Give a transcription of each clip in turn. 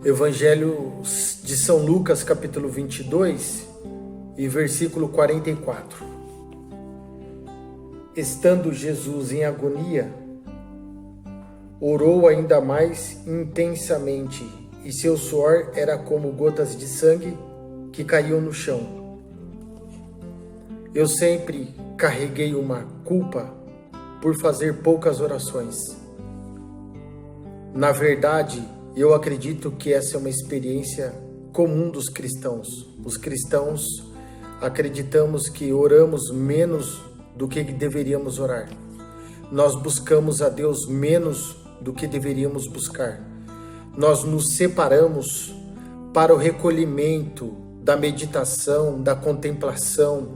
Evangelho de São Lucas, capítulo 22 e versículo 44. Estando Jesus em agonia, orou ainda mais intensamente, e seu suor era como gotas de sangue que caíam no chão. Eu sempre carreguei uma culpa por fazer poucas orações. Na verdade, eu acredito que essa é uma experiência comum dos cristãos. Os cristãos acreditamos que oramos menos do que deveríamos orar. Nós buscamos a Deus menos do que deveríamos buscar. Nós nos separamos para o recolhimento da meditação, da contemplação,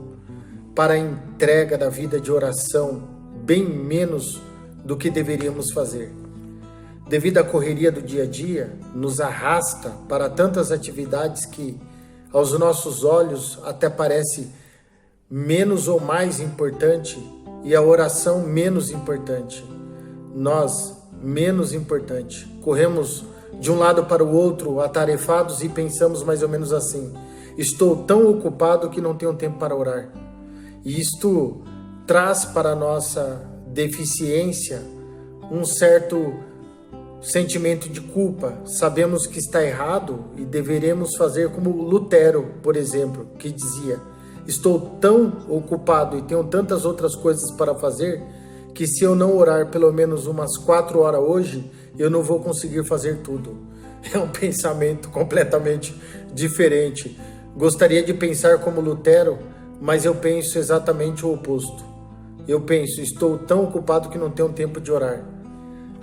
para a entrega da vida de oração, bem menos do que deveríamos fazer. Devido à correria do dia a dia, nos arrasta para tantas atividades que, aos nossos olhos, até parece menos ou mais importante, e a oração menos importante. Nós, menos importante. Corremos de um lado para o outro, atarefados, e pensamos mais ou menos assim: estou tão ocupado que não tenho tempo para orar. E isto traz para a nossa deficiência um certo sentimento de culpa. Sabemos que está errado e deveremos fazer como Lutero, por exemplo, que dizia: estou tão ocupado e tenho tantas outras coisas para fazer que se eu não orar pelo menos umas 4 horas hoje, eu não vou conseguir fazer tudo. É um pensamento completamente diferente. Gostaria de pensar como Lutero, mas eu penso exatamente o oposto. Eu penso: estou tão ocupado que não tenho tempo de orar.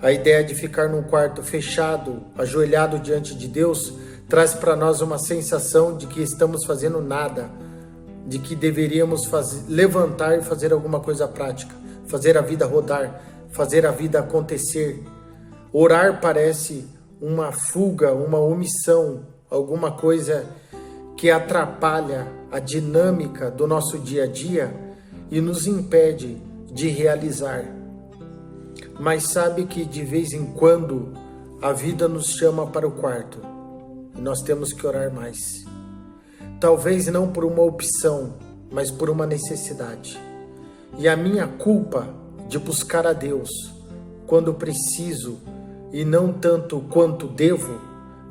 A ideia de ficar num quarto fechado, ajoelhado diante de Deus, traz para nós uma sensação de que estamos fazendo nada, de que deveríamos levantar e fazer alguma coisa prática, fazer a vida rodar, fazer a vida acontecer. Orar parece uma fuga, uma omissão, alguma coisa que atrapalha a dinâmica do nosso dia a dia e nos impede de realizar. Mas sabe que de vez em quando a vida nos chama para o quarto e nós temos que orar mais. Talvez não por uma opção, mas por uma necessidade. E a minha culpa de buscar a Deus quando preciso e não tanto quanto devo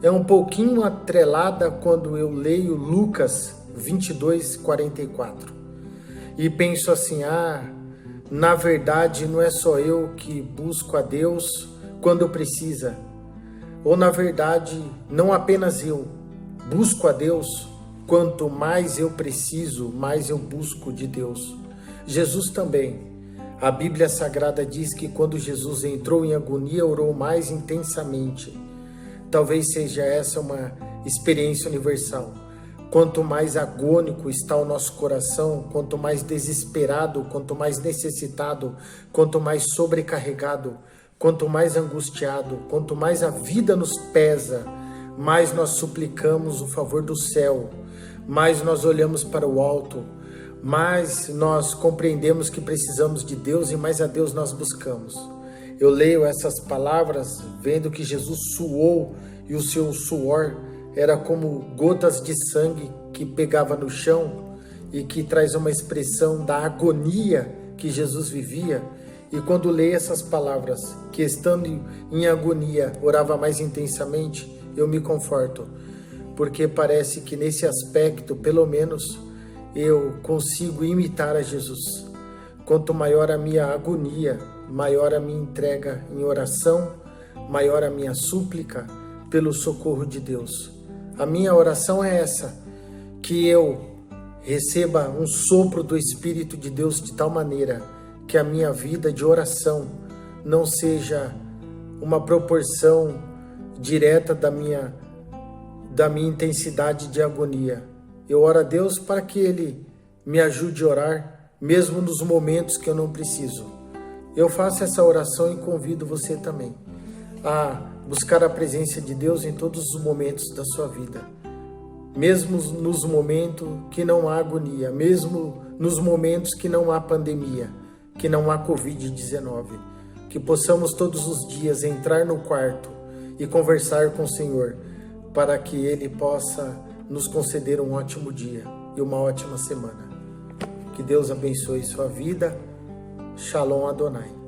é um pouquinho atrelada quando eu leio Lucas 22, 44. E penso assim: na verdade não é só eu que busco a Deus quando precisa. Ou na verdade, não apenas eu busco a Deus, quanto mais eu preciso, mais eu busco de Deus. Jesus também. A Bíblia Sagrada diz que quando Jesus entrou em agonia, orou mais intensamente. Talvez seja essa uma experiência universal. Quanto mais agônico está o nosso coração, quanto mais desesperado, quanto mais necessitado, quanto mais sobrecarregado, quanto mais angustiado, quanto mais a vida nos pesa, mais nós suplicamos o favor do céu, mais nós olhamos para o alto, mais nós compreendemos que precisamos de Deus e mais a Deus nós buscamos. Eu leio essas palavras vendo que Jesus suou e o seu suor era como gotas de sangue que pegava no chão e que traz uma expressão da agonia que Jesus vivia. E quando leio essas palavras, que estando em agonia orava mais intensamente, eu me conforto, porque parece que nesse aspecto, pelo menos, eu consigo imitar a Jesus. Quanto maior a minha agonia, maior a minha entrega em oração, maior a minha súplica pelo socorro de Deus. A minha oração é essa: que eu receba um sopro do Espírito de Deus de tal maneira que a minha vida de oração não seja uma proporção direta da minha intensidade de agonia. Eu oro a Deus para que Ele me ajude a orar, mesmo nos momentos que eu não preciso. Eu faço essa oração e convido você também a buscar a presença de Deus em todos os momentos da sua vida. Mesmo nos momentos que não há agonia, mesmo nos momentos que não há pandemia, que não há Covid-19, que possamos todos os dias entrar no quarto e conversar com o Senhor, para que Ele possa nos conceder um ótimo dia e uma ótima semana. Que Deus abençoe sua vida. Shalom Adonai.